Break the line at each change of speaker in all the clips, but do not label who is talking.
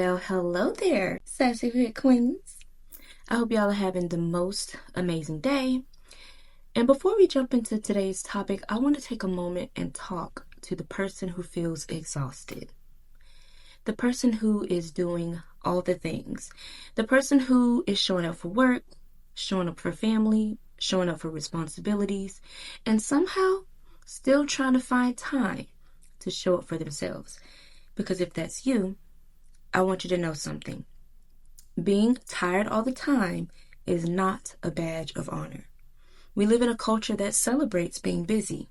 Well, hello there, Sassy Hood Queens. I hope y'all are having the most amazing day. And before we jump into today's topic, I want to take a moment and talk to the person who feels exhausted. The person who is doing all the things. The person who is showing up for work, showing up for family, showing up for responsibilities, and somehow still trying to find time to show up for themselves. Because if that's you, I want you to know something. Being tired all the time is not a badge of honor. We live in a culture that celebrates being busy.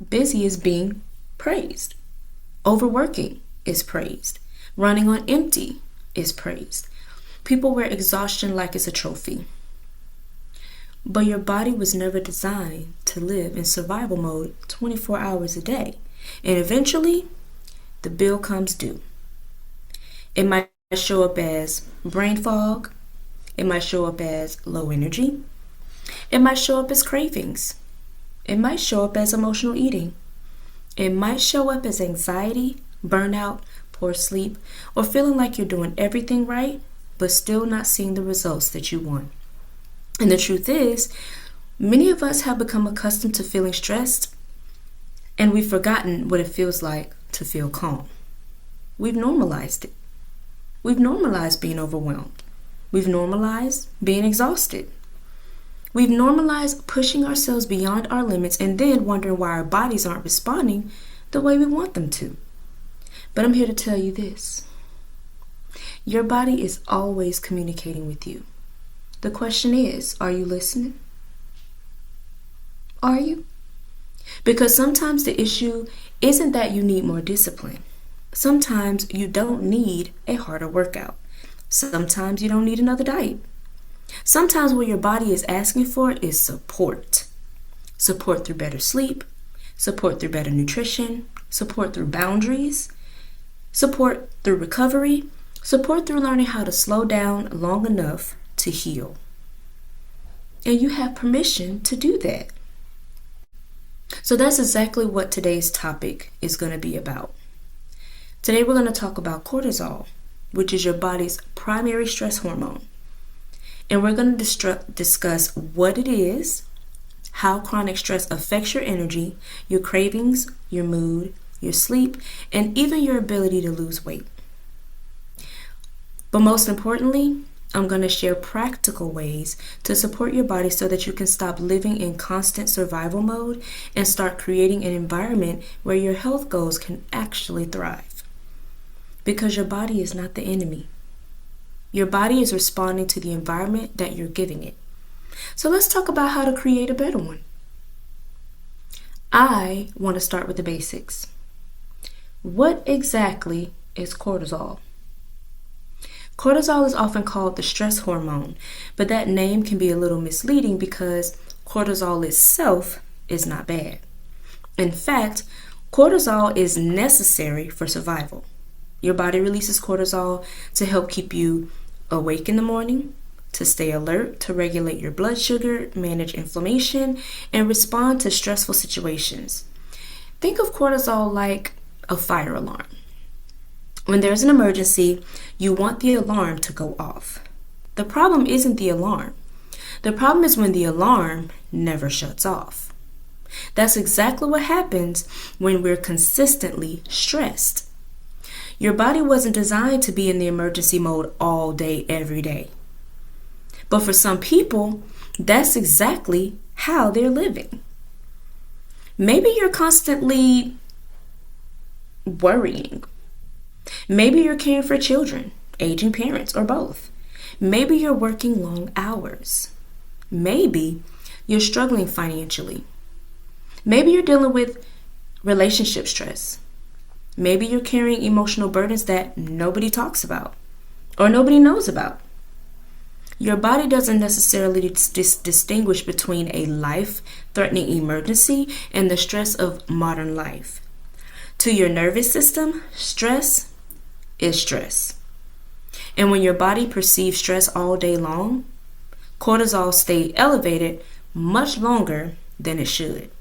Busy is being praised. Overworking is praised. Running on empty is praised. People wear exhaustion like it's a trophy. But your body was never designed to live in survival mode 24 hours a day. And eventually, the bill comes due. It might show up as brain fog. It might show up as low energy. It might show up as cravings. It might show up as emotional eating. It might show up as anxiety, burnout, poor sleep, or feeling like you're doing everything right, but still not seeing the results that you want. And the truth is, many of us have become accustomed to feeling stressed, and we've forgotten what it feels like to feel calm. We've normalized it. We've normalized being overwhelmed. We've normalized being exhausted. We've normalized pushing ourselves beyond our limits and then wondering why our bodies aren't responding the way we want them to. But I'm here to tell you this. Your body is always communicating with you. The question is, are you listening? Are you? Because sometimes the issue isn't that you need more discipline. Sometimes you don't need a harder workout. Sometimes you don't need another diet. Sometimes what your body is asking for is support. Support through better sleep, support through better nutrition, support through boundaries, support through recovery, support through learning how to slow down long enough to heal. And you have permission to do that. So that's exactly what today's topic is going to be about. Today we're going to talk about cortisol, which is your body's primary stress hormone. And we're going to discuss what it is, how chronic stress affects your energy, your cravings, your mood, your sleep, and even your ability to lose weight. But most importantly, I'm going to share practical ways to support your body so that you can stop living in constant survival mode and start creating an environment where your health goals can actually thrive. Because your body is not the enemy. Your body is responding to the environment that you're giving it. So let's talk about how to create a better one. I want to start with the basics. What exactly is cortisol? Cortisol is often called the stress hormone, but that name can be a little misleading because cortisol itself is not bad. In fact, cortisol is necessary for survival. Your body releases cortisol to help keep you awake in the morning, to stay alert, to regulate your blood sugar, manage inflammation, and respond to stressful situations. Think of cortisol like a fire alarm. When there's an emergency, you want the alarm to go off. The problem isn't the alarm. The problem is when the alarm never shuts off. That's exactly what happens when we're consistently stressed. Your body wasn't designed to be in the emergency mode all day, every day. But for some people, that's exactly how they're living. Maybe you're constantly worrying. Maybe you're caring for children, aging parents, or both. Maybe you're working long hours. Maybe you're struggling financially. Maybe you're dealing with relationship stress. Maybe you're carrying emotional burdens that nobody talks about or nobody knows about. Your body doesn't necessarily distinguish between a life-threatening emergency and the stress of modern life. To your nervous system, stress is stress. And when your body perceives stress all day long, cortisol stays elevated much longer than it should.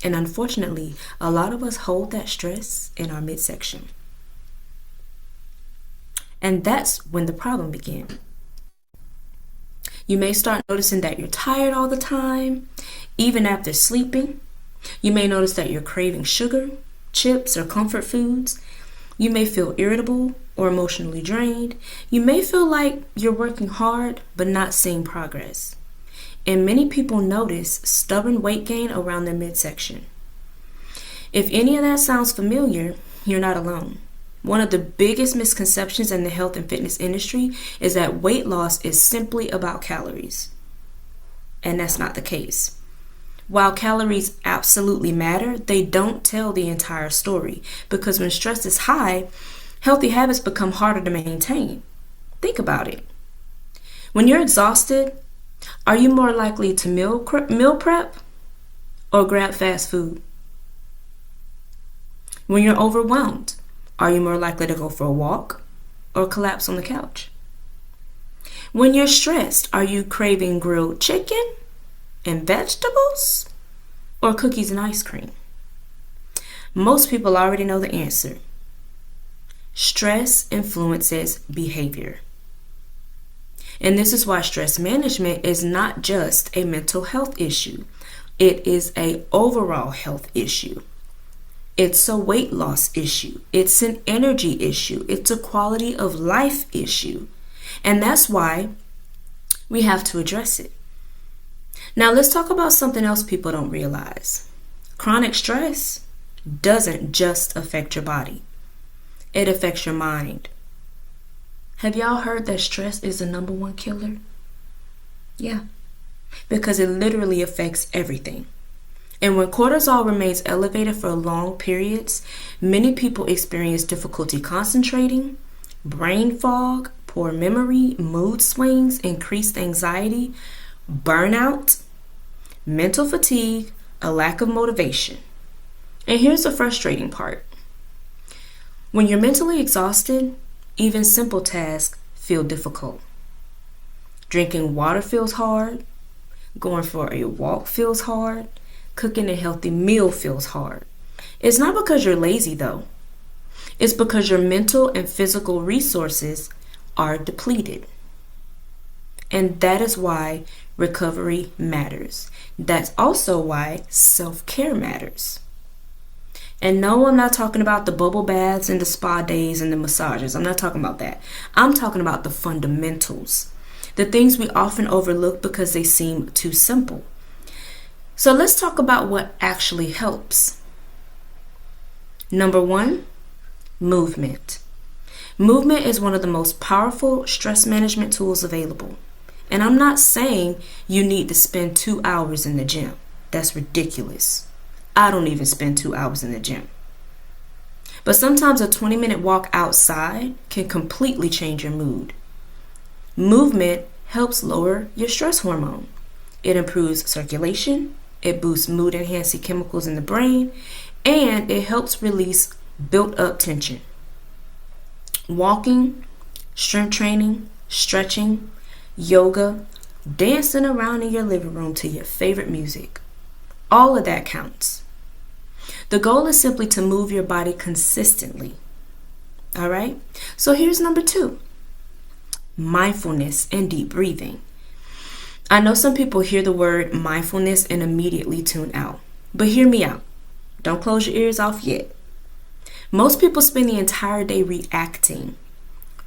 And unfortunately, a lot of us hold that stress in our midsection. And that's when the problem began. You may start noticing that you're tired all the time, even after sleeping. You may notice that you're craving sugar, chips, or comfort foods. You may feel irritable or emotionally drained. You may feel like you're working hard but not seeing progress. And many people notice stubborn weight gain around their midsection. If any of that sounds familiar, you're not alone. One of the biggest misconceptions in the health and fitness industry is that weight loss is simply about calories. And that's not the case. While calories absolutely matter, they don't tell the entire story, because when stress is high, healthy habits become harder to maintain. Think about it. When you're exhausted, are you more likely to meal prep or grab fast food? When you're overwhelmed, are you more likely to go for a walk or collapse on the couch? When you're stressed, are you craving grilled chicken and vegetables or cookies and ice cream? Most people already know the answer. Stress influences behavior. And this is why stress management is not just a mental health issue. It is an overall health issue. It's a weight loss issue. It's an energy issue. It's a quality of life issue. And that's why we have to address it. Now let's talk about something else people don't realize. Chronic stress doesn't just affect your body. It affects your mind. Have y'all heard that stress is the number one killer? Yeah, because it literally affects everything. And when cortisol remains elevated for long periods, many people experience difficulty concentrating, brain fog, poor memory, mood swings, increased anxiety, burnout, mental fatigue, a lack of motivation. And here's the frustrating part. When you're mentally exhausted, even simple tasks feel difficult. Drinking water feels hard. Going for a walk feels hard. Cooking a healthy meal feels hard. It's not because you're lazy though. It's because your mental and physical resources are depleted. And that is why recovery matters. That's also why self-care matters. And no, I'm not talking about the bubble baths and the spa days and the massages. I'm not talking about that. I'm talking about the fundamentals. The things we often overlook because they seem too simple. So let's talk about what actually helps. Number one, movement. Movement is one of the most powerful stress management tools available. And I'm not saying you need to spend 2 hours in the gym. That's ridiculous. I don't even spend 2 hours in the gym. But sometimes a 20-minute walk outside can completely change your mood. Movement helps lower your stress hormone. It improves circulation, it boosts mood-enhancing chemicals in the brain, and it helps release built-up tension. Walking, strength training, stretching, yoga, dancing around in your living room to your favorite music. All of that counts. The goal is simply to move your body consistently. All right? So here's number 2. Mindfulness and deep breathing. I know some people hear the word mindfulness and immediately tune out. But hear me out. Don't close your ears off yet. Most people spend the entire day reacting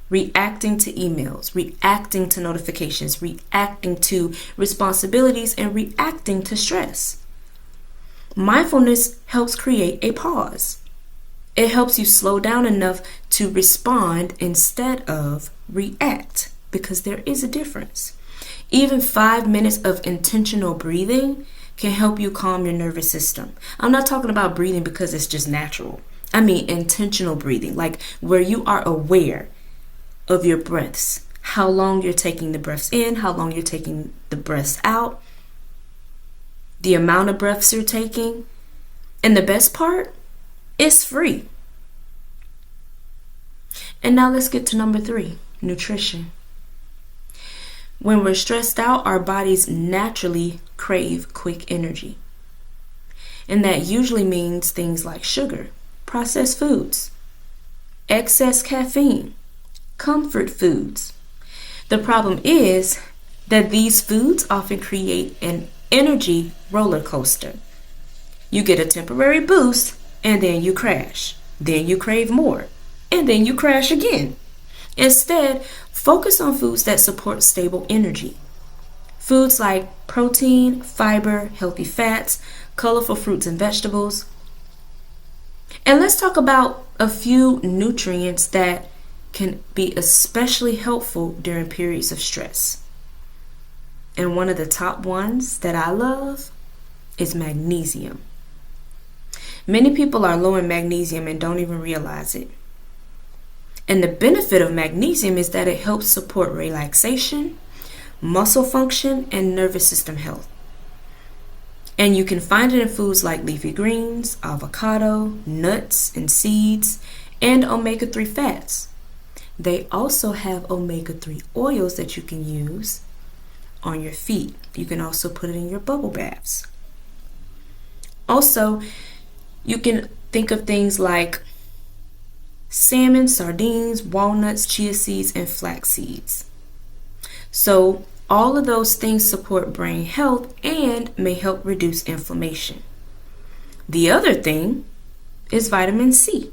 to emails, reacting to notifications, reacting to responsibilities, and reacting to stress. Mindfulness helps create a pause. It helps you slow down enough to respond instead of react, because there is a difference. Even 5 minutes of intentional breathing can help you calm your nervous system. I'm not talking about breathing because it's just natural. I mean intentional breathing, like where you are aware of your breaths, how long you're taking the breaths in, how long you're taking the breaths out, the amount of breaths you're taking. And the best part, it's free. And now let's get to number 3, nutrition. When we're stressed out, our bodies naturally crave quick energy. And that usually means things like sugar, processed foods, excess caffeine, comfort foods. The problem is that these foods often create an energy roller coaster. You get a temporary boost and then you crash. Then you crave more and then you crash again. Instead, focus on foods that support stable energy. Foods like protein, fiber, healthy fats, colorful fruits and vegetables. And let's talk about a few nutrients that can be especially helpful during periods of stress. And one of the top ones that I love is magnesium. Many people are low in magnesium and don't even realize it. And the benefit of magnesium is that it helps support relaxation, muscle function, and nervous system health. And you can find it in foods like leafy greens, avocado, nuts and seeds, and omega-3 fats. They also have omega-3 oils that you can use on your feet. You can also put it in your bubble baths. Also, you can think of things like salmon, sardines, walnuts, chia seeds, and flax seeds. So all of those things support brain health and may help reduce inflammation. The other thing is vitamin C.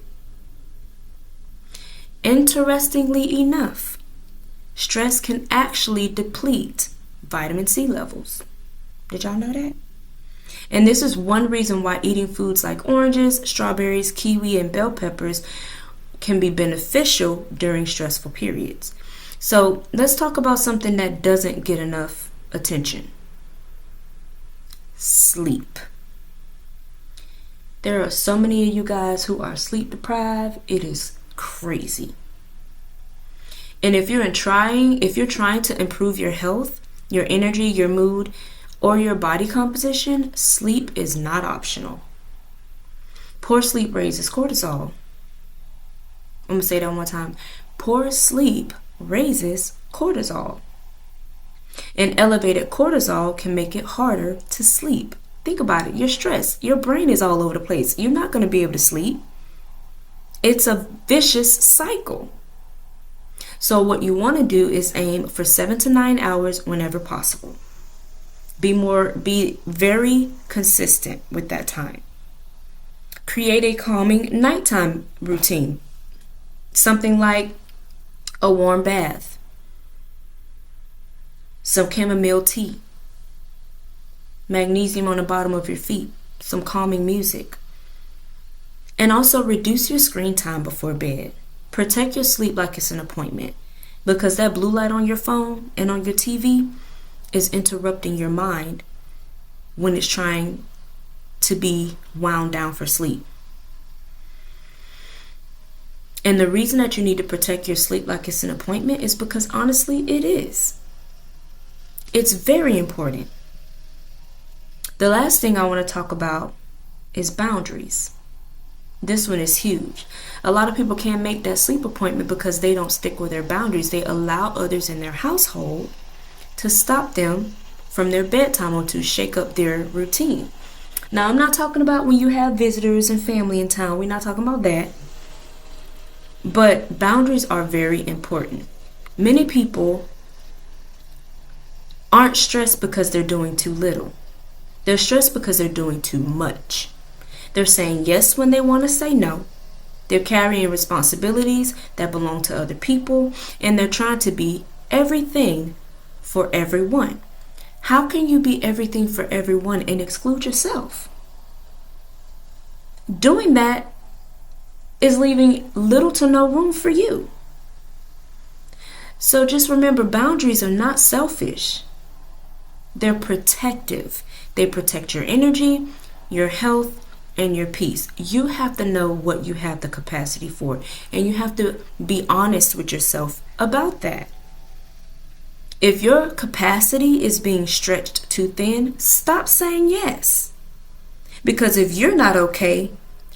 Interestingly enough, stress can actually deplete vitamin C levels. Did y'all know that? And this is one reason why eating foods like oranges, strawberries, kiwi, and bell peppers can be beneficial during stressful periods. So let's talk about something that doesn't get enough attention. Sleep. There are so many of you guys who are sleep deprived. It is crazy. And if you're trying to improve your health, your energy, your mood, or your body composition, sleep is not optional. Poor sleep raises cortisol. I'm going to say that one more time. Poor sleep raises cortisol. And elevated cortisol can make it harder to sleep. Think about it. You're stressed. Your brain is all over the place. You're not going to be able to sleep. It's a vicious cycle. So what you want to do is aim for 7 to 9 hours whenever possible. Be very consistent with that time. Create a calming nighttime routine. Something like a warm bath, some chamomile tea, magnesium on the bottom of your feet, some calming music. And also reduce your screen time before bed. Protect your sleep like it's an appointment, because that blue light on your phone and on your TV is interrupting your mind when it's trying to be wound down for sleep. And the reason that you need to protect your sleep like it's an appointment is because honestly, it is. It's very important. The last thing I want to talk about is boundaries. This one is huge. A lot of people can't make that sleep appointment because they don't stick with their boundaries. They allow others in their household to stop them from their bedtime or to shake up their routine. Now, I'm not talking about when you have visitors and family in town. We're not talking about that. But boundaries are very important. Many people aren't stressed because they're doing too little. They're stressed because they're doing too much. They're saying yes when they want to say no. They're carrying responsibilities that belong to other people, and they're trying to be everything for everyone. How can you be everything for everyone and exclude yourself? Doing that is leaving little to no room for you. So just remember, boundaries are not selfish. They're protective. They protect your energy, your health, and your peace. You have to know what you have the capacity for, and you have to be honest with yourself about that. If your capacity is being stretched too thin, stop saying yes. Because if you're not okay,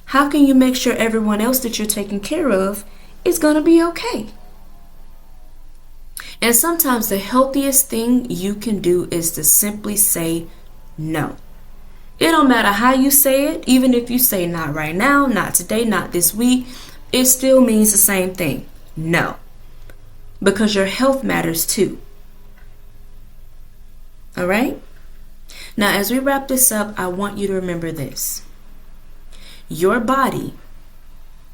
how can you make sure everyone else that you're taking care of is going to be okay? And sometimes the healthiest thing you can do is to simply say no. It don't matter how you say it. Even if you say not right now, not today, not this week, it still means the same thing. No. because your health matters too. All right? Now, as we wrap this up, I want you to remember this. Your body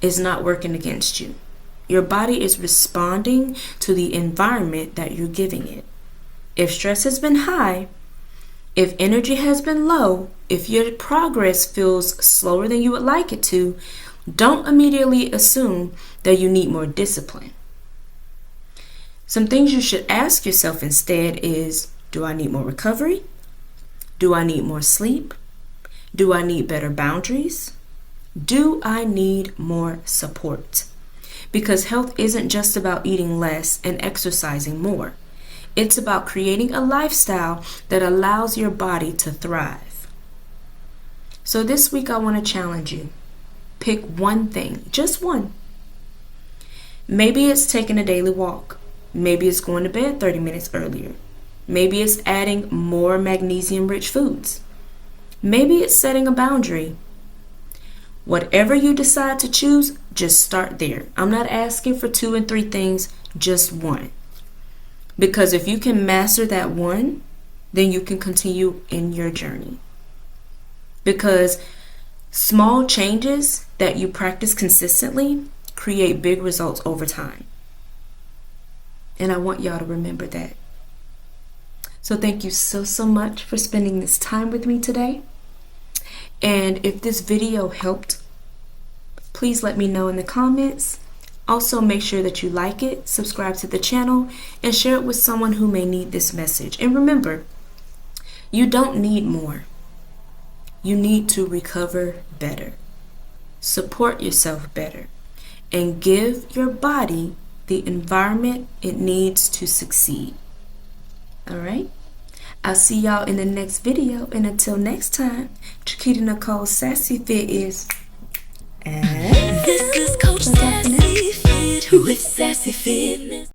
is not working against you. Your body is responding to the environment that you're giving it. If stress has been high, if energy has been low, if your progress feels slower than you would like it to, don't immediately assume that you need more discipline. Some things you should ask yourself instead is, do I need more recovery? Do I need more sleep? Do I need better boundaries? Do I need more support? Because health isn't just about eating less and exercising more. It's about creating a lifestyle that allows your body to thrive. So this week I want to challenge you. Pick one thing, just one. Maybe it's taking a daily walk. Maybe it's going to bed 30 minutes earlier. Maybe it's adding more magnesium-rich foods. Maybe it's setting a boundary. Whatever you decide to choose, just start there. I'm not asking for 2 and 3 things, just one. Because if you can master that one, then you can continue in your journey. Because small changes that you practice consistently create big results over time. And I want y'all to remember that. So thank you so much for spending this time with me today. And if this video helped, please let me know in the comments. Also, make sure that you like it, subscribe to the channel, and share it with someone who may need this message. And remember, you don't need more. You need to recover better, support yourself better, and give your body the environment it needs to succeed. All right? I'll see y'all in the next video. And until next time, Chiquita Nicole Sassy Fit is...
This is Coach Sassy Fit with Sassy Fitness.